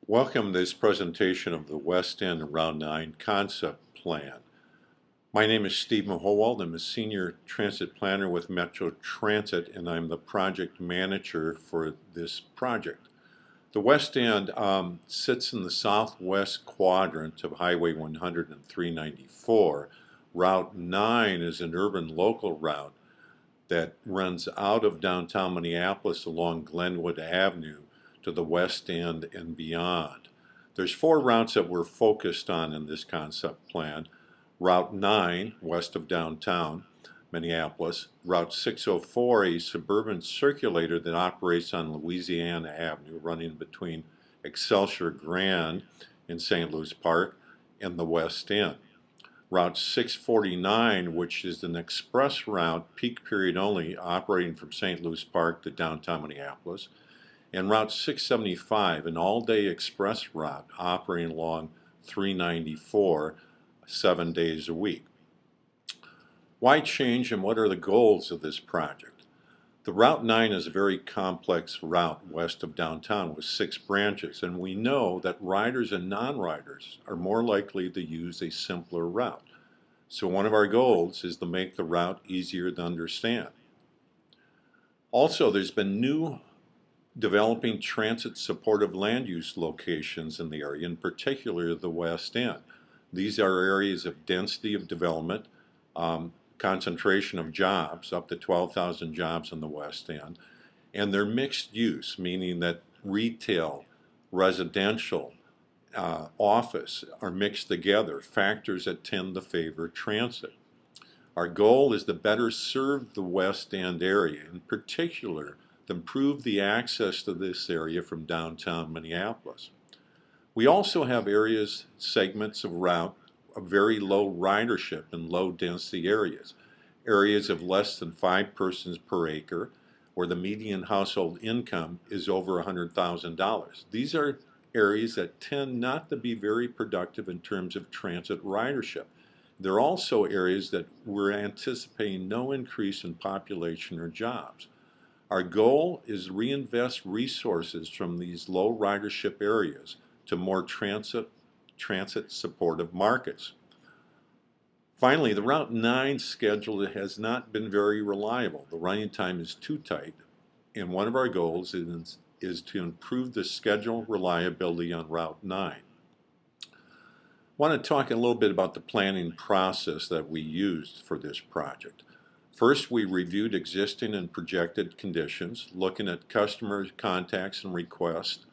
Welcome to this presentation of the West End Route 9 Concept Plan. My name is Steve Mahowald. I'm a Senior Transit Planner with Metro Transit, and I'm the Project Manager for this project. The West End sits in the southwest quadrant of Highway 100 and 394. Route 9 is an urban local route that runs out of downtown Minneapolis along Glenwood Avenue to the West End and beyond. There's four routes that we're focused on in this concept plan. Route 9, west of downtown Minneapolis. Route 604, a suburban circulator that operates on Louisiana Avenue, running between Excelsior Grand in St. Louis Park and the West End. Route 649, which is an express route, peak period only, operating from St. Louis Park to downtown Minneapolis. And Route 675, an all-day express route operating along 394, 7 days a week. Why change, and what are the goals of this project? The Route 9 is a very complex route west of downtown with 6 branches, and we know that riders and non-riders are more likely to use a simpler route. So one of our goals is to make the route easier to understand. Also, there's been new developing transit supportive land use locations in the area, in particular the West End. These are areas of density of development, concentration of jobs, up to 12,000 jobs in the West End, and they're mixed use, meaning that retail, residential, office are mixed together, factors that tend to favor transit. Our goal is to better serve the West End area, in particular to improve the access to this area from downtown Minneapolis. We also have areas, segments of route of very low ridership and low density areas, areas of less than 5 persons per acre, where the median household income is over $100,000. These are areas that tend not to be very productive in terms of transit ridership. They're also areas that we're anticipating no increase in population or jobs. Our goal is to reinvest resources from these low ridership areas to more transit supportive markets. Finally, the Route 9 schedule has not been very reliable. The running time is too tight, and one of our goals is to improve the schedule reliability on Route 9. I want to talk a little bit about the planning process that we used for this project. First, we reviewed existing and projected conditions, looking at customer contacts and requests,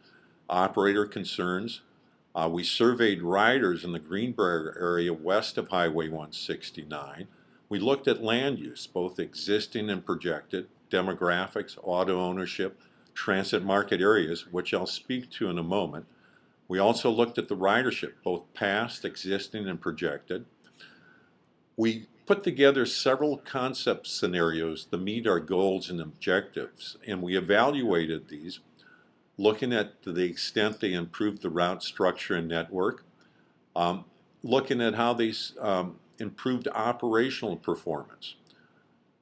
operator concerns. We surveyed riders in the Greenbrier area west of Highway 169. We looked at land use, both existing and projected, demographics, auto ownership, transit market areas, which I'll speak to in a moment. We also looked at the ridership, both past, existing, and projected. We put together several concept scenarios to meet our goals and objectives, and we evaluated these, looking at the extent they improved the route structure and network, looking at how these improved operational performance,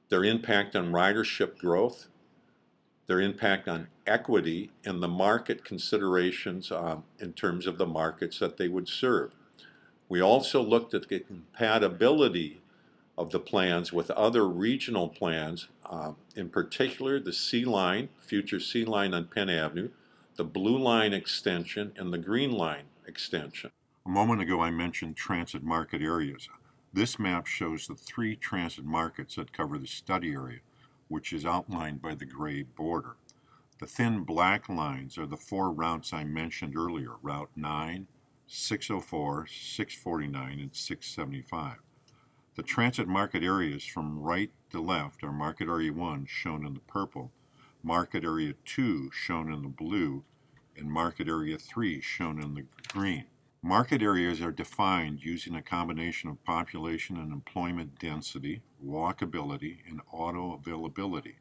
their impact on ridership growth, their impact on equity, and the market considerations in terms of the markets that they would serve. We also looked at the compatibility of the plans with other regional plans, in particular the C Line, future C Line on Penn Avenue, the Blue Line extension, and the Green Line extension. A moment ago I mentioned transit market areas. This map shows the 3 transit markets that cover the study area, which is outlined by the gray border. The thin black lines are the 4 routes I mentioned earlier, Route 9, 604, 649, and 675. The transit market areas from right to left are Market Area 1, shown in the purple, Market Area 2, shown in the blue, and Market Area 3, shown in the green. Market areas are defined using a combination of population and employment density, walkability, and auto availability.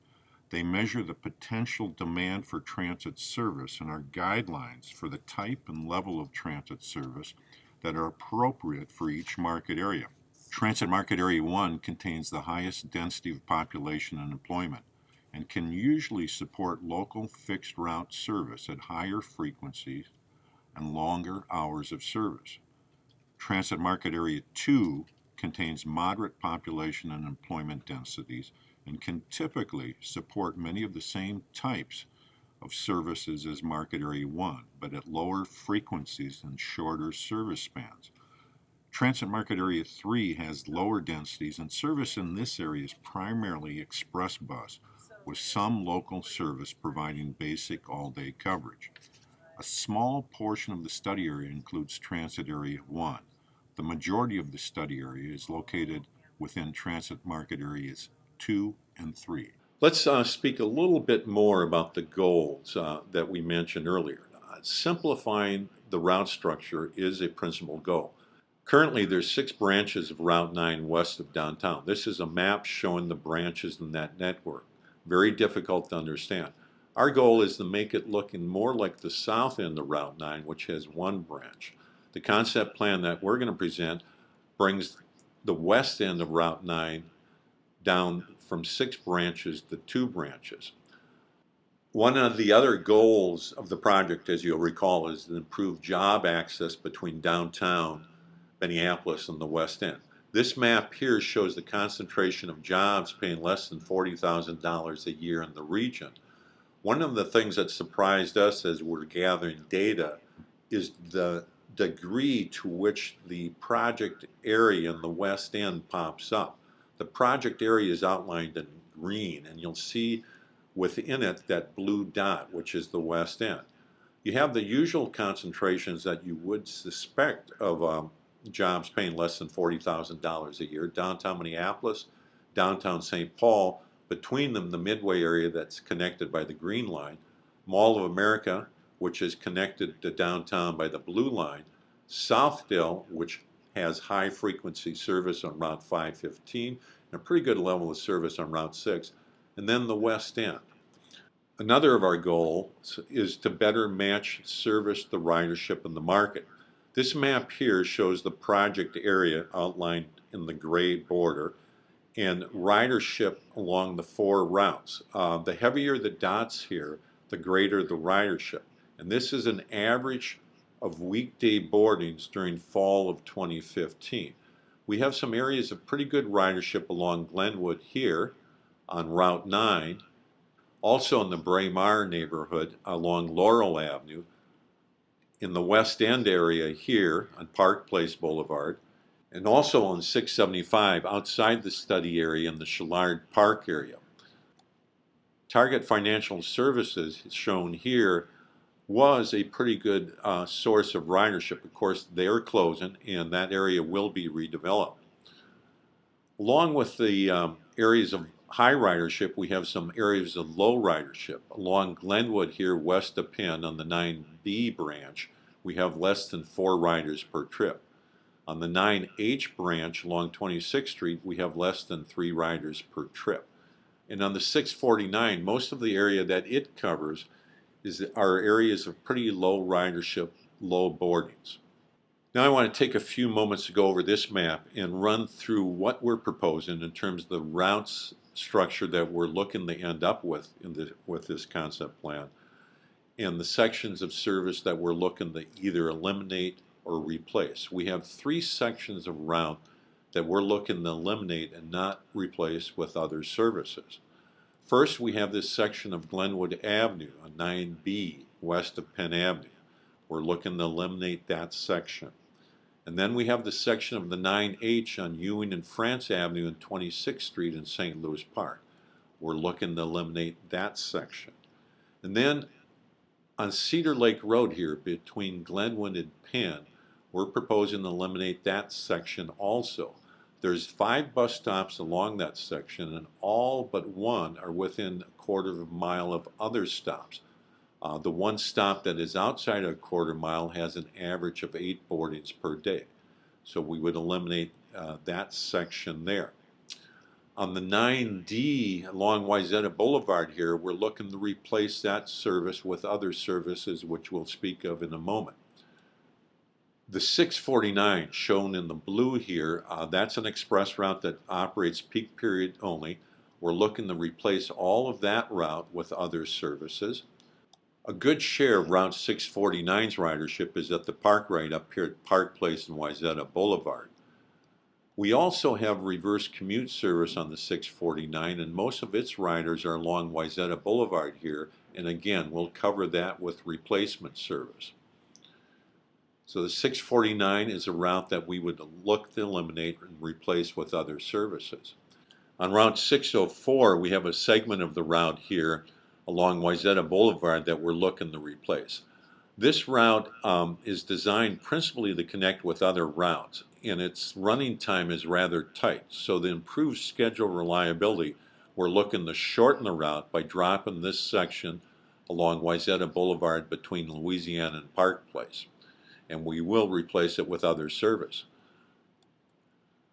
They measure the potential demand for transit service and are guidelines for the type and level of transit service that are appropriate for each market area. Transit Market Area 1 contains the highest density of population and employment and can usually support local fixed route service at higher frequencies, and longer hours of service. Transit Market Area 2 contains moderate population and employment densities and can typically support many of the same types of services as Market Area 1, but at lower frequencies and shorter service spans. Transit Market Area 3 has lower densities, and service in this area is primarily express bus, with some local service providing basic all-day coverage. A small portion of the study area includes Transit Area 1. The majority of the study area is located within Transit Market Areas 2 and 3. Let's speak a little bit more about the goals that we mentioned earlier. Simplifying the route structure is a principal goal. Currently, there's 6 branches of Route 9 west of downtown. This is a map showing the branches in that network. Very difficult to understand. Our goal is to make it looking more like the south end of Route 9, which has 1 branch. The concept plan that we're going to present brings the west end of Route 9 down from 6 branches to 2 branches. One of the other goals of the project, as you'll recall, is to improve job access between downtown Minneapolis and the West End. This map here shows the concentration of jobs paying less than $40,000 a year in the region. One of the things that surprised us as we're gathering data is the degree to which the project area in the West End pops up. The project area is outlined in green, and you'll see within it that blue dot, which is the West End. You have the usual concentrations that you would suspect of jobs paying less than $40,000 a year: downtown Minneapolis, downtown St. Paul, between them the Midway area that's connected by the green line, Mall of America, which is connected to downtown by the blue line, Southdale, which has high frequency service on Route 515, and a pretty good level of service on Route 6, and then the West End. Another of our goals is to better match service, the ridership, and the market. This map here shows the project area outlined in the gray border and ridership along the 4 routes. The heavier the dots here, the greater the ridership. And this is an average of weekday boardings during fall of 2015. We have some areas of pretty good ridership along Glenwood here on Route 9, also in the Braemar neighborhood along Laurel Avenue, in the West End area here on Park Place Boulevard, and also on 675 outside the study area in the Shillard Park area. Target Financial Services, shown here, was a pretty good source of ridership. Of course, they're closing, and that area will be redeveloped. Along with the areas of high ridership, we have some areas of low ridership. Along Glenwood here, west of Penn, on the 9B branch, we have less than 4 riders per trip. On the 9H branch along 26th Street, we have less than 3 riders per trip. And on the 649, most of the area that it covers are areas of pretty low ridership, low boardings. Now I want to take a few moments to go over this map and run through what we're proposing in terms of the routes structure that we're looking to end up with with this concept plan, and the sections of service that we're looking to either eliminate or replace. We have 3 sections of route that we're looking to eliminate and not replace with other services. First, we have this section of Glenwood Avenue on 9B west of Penn Avenue. We're looking to eliminate that section. And then we have the section of the 9H on Ewing and France Avenue and 26th Street in St. Louis Park. We're looking to eliminate that section. And then on Cedar Lake Road here between Glenwood and Penn, we're proposing to eliminate that section also. There's 5 bus stops along that section, and all but 1 are within a quarter of a mile of other stops. The one stop that is outside a quarter mile has an average of 8 boardings per day. So we would eliminate that section there. On the 9D along Wayzata Boulevard here, we're looking to replace that service with other services, which we'll speak of in a moment. The 649 shown in the blue here, that's an express route that operates peak period only. We're looking to replace all of that route with other services. A good share of Route 649's ridership is at the park right up here at Park Place and Wayzata Boulevard. We also have reverse commute service on the 649, and most of its riders are along Wayzata Boulevard here, and again, we'll cover that with replacement service. So the 649 is a route that we would look to eliminate and replace with other services. On Route 604, we have a segment of the route here along Wayzata Boulevard that we're looking to replace. This route is designed principally to connect with other routes, and its running time is rather tight. So the improved schedule reliability, we're looking to shorten the route by dropping this section along Wayzata Boulevard between Louisiana and Park Place, and we will replace it with other service.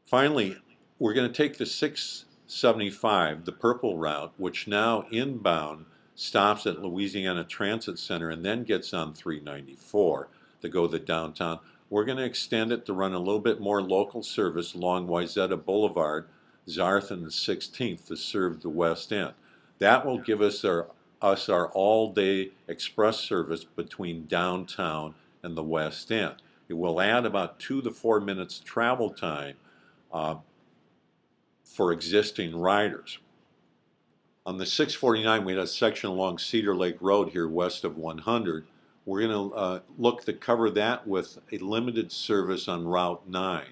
Finally, we're going to take the 675, the purple route, which now inbound stops at Louisiana Transit Center and then gets on 394 to go to downtown. We're going to extend it to run a little bit more local service along Wayzata Boulevard, Zarth and the 16th to serve the West End. That will give us our all-day express service between downtown and the West End. It will add about 2 to 4 minutes travel time for existing riders. On the 649, we had a section along Cedar Lake Road here west of 100. We're going to look to cover that with a limited service on Route 9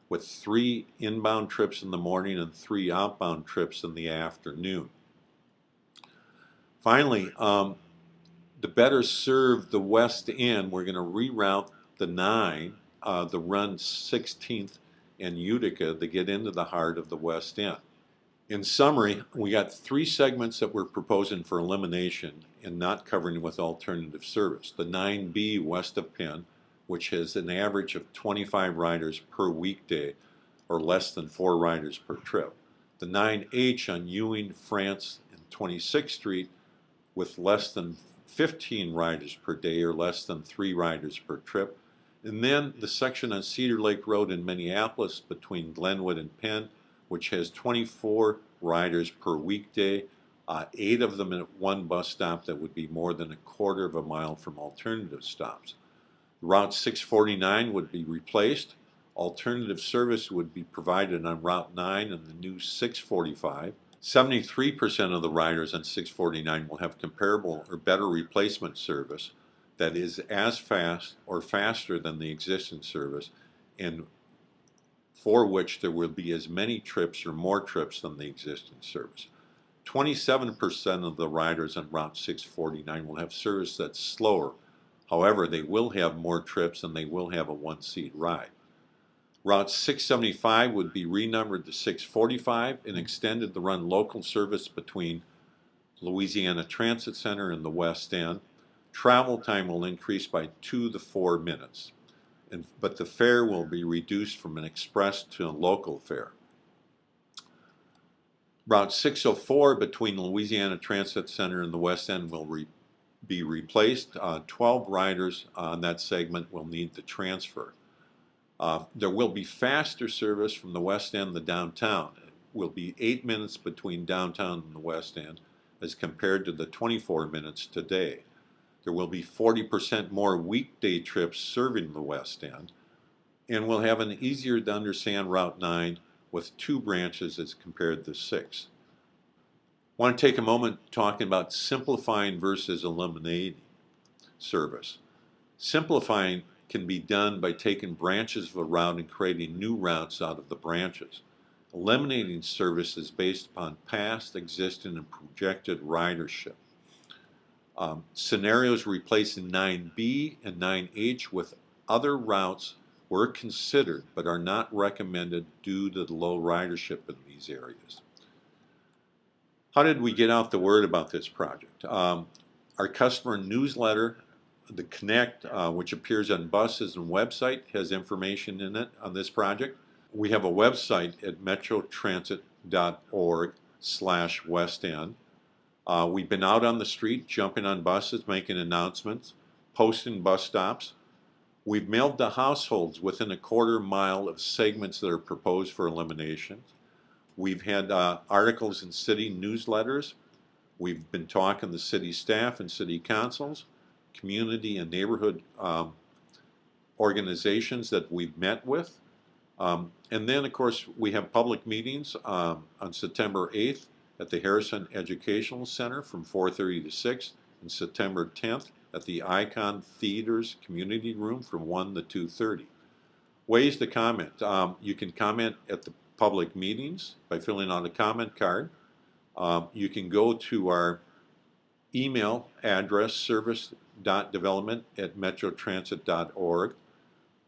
with 3 inbound trips in the morning and 3 outbound trips in the afternoon. Finally, to better serve the West End, we're going to reroute the 9, the run 16th and Utica to get into the heart of the West End. In summary, we got 3 segments that we're proposing for elimination and not covering with alternative service. The 9B west of Penn, which has an average of 25 riders per weekday or less than 4 riders per trip. The 9H on Ewing, France, and 26th Street with less than 15 riders per day or less than 3 riders per trip. And then the section on Cedar Lake Road in Minneapolis between Glenwood and Penn, which has 24 riders per weekday, 8 of them at one bus stop that would be more than a quarter of a mile from alternative stops. Route 649 would be replaced. Alternative service would be provided on Route 9 and the new 645. 73% of the riders on 649 will have comparable or better replacement service that is as fast or faster than the existing service, and for which there will be as many trips or more trips than the existing service. 27% of the riders on Route 649 will have service that's slower. However, they will have more trips and they will have a one-seat ride. Route 675 would be renumbered to 645 and extended to run local service between Louisiana Transit Center and the West End. Travel time will increase by 2 to 4 minutes, but the fare will be reduced from an express to a local fare. Route 604 between Louisiana Transit Center and the West End will be replaced. 12 riders on that segment will need to transfer. There will be faster service from the West End to downtown. It will be 8 minutes between downtown and the West End as compared to the 24 minutes today. There will be 40% more weekday trips serving the West End, and we'll have an easier to understand Route 9 with 2 branches as compared to 6. I want to take a moment talking about simplifying versus eliminating service. Simplifying can be done by taking branches of a route and creating new routes out of the branches. Eliminating service is based upon past, existing, and projected ridership. Scenarios replacing 9B and 9H with other routes were considered but are not recommended due to the low ridership in these areas. How did we get out the word about this project? Our customer newsletter, the Connect, which appears on buses and website, has information in it on this project. We have a website at metrotransit.org/West End. We've been out on the street, jumping on buses, making announcements, posting bus stops. We've mailed to households within a quarter mile of segments that are proposed for elimination. We've had articles in city newsletters. We've been talking to city staff and city councils, community and neighborhood organizations that we've met with. And then, of course, we have public meetings on September 8th at the Harrison Educational Center from 4:30 to 6, and September 10th at the Icon Theaters Community Room from 1 to 2:30. Ways to comment. You can comment at the public meetings by filling out a comment card. You can go to our email address, service.development@metrotransit.org.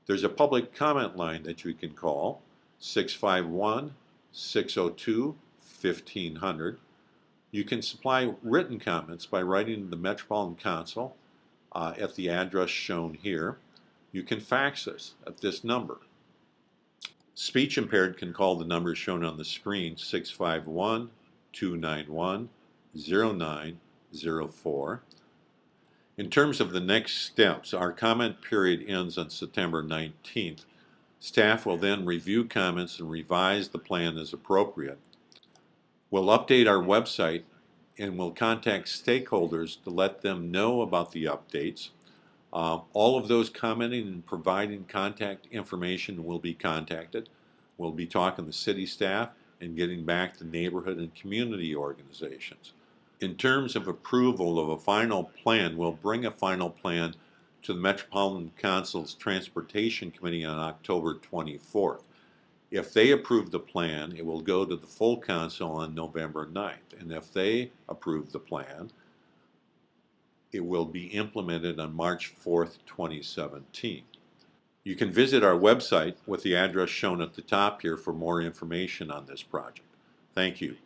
There's a public comment line that you can call, 651-602-1500. You can supply written comments by writing to the Metropolitan Council at the address shown here. You can fax us at this number. Speech impaired can call the number shown on the screen, 651-291-0904. In terms of the next steps, our comment period ends on September 19th. Staff will then review comments and revise the plan as appropriate. We'll update our website and we'll contact stakeholders to let them know about the updates. All of those commenting and providing contact information will be contacted. We'll be talking to city staff and getting back to neighborhood and community organizations. In terms of approval of a final plan, we'll bring a final plan to the Metropolitan Council's Transportation Committee on October 24th. If they approve the plan, it will go to the full council on November 9th. And if they approve the plan, it will be implemented on March 4th, 2017. You can visit our website with the address shown at the top here for more information on this project. Thank you.